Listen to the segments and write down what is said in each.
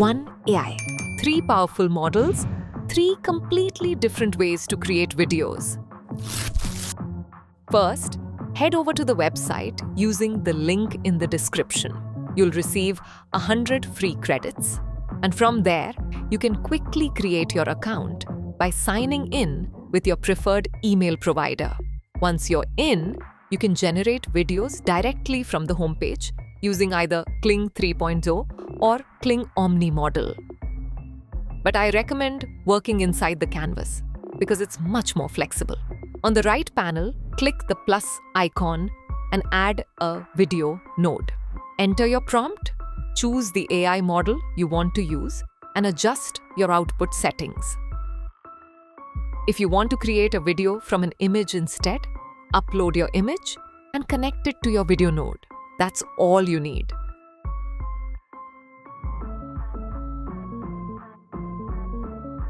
one AI. 3 powerful models, 3 completely different ways to create videos. First, head over to the website using the link in the description. You'll receive 100 free credits. And from there, you can quickly create your account by signing in with your preferred email provider. Once you're in, you can generate videos directly from the homepage using either Kling 3.0 or Kling Omni model. But I recommend working inside the canvas because it's much more flexible. On the right panel, click the plus icon and add a video node. Enter your prompt, choose the AI model you want to use, and adjust your output settings. If you want to create a video from an image instead, upload your image and connect it to your video node. That's all you need.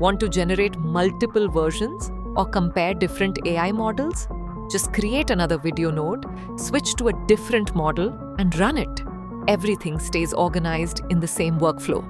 Want to generate multiple versions or compare different AI models? Just create another video node, switch to a different model, and run it. Everything stays organized in the same workflow.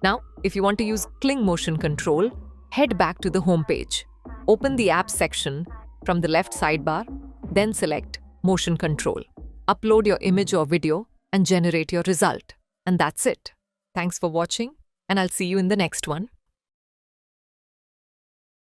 Now, if you want to use Kling Motion Control, head back to the home page. Open the Apps section from the left sidebar, then select Motion Control. Upload your image or video and generate your result. And that's it. Thanks for watching, and I'll see you in the next one.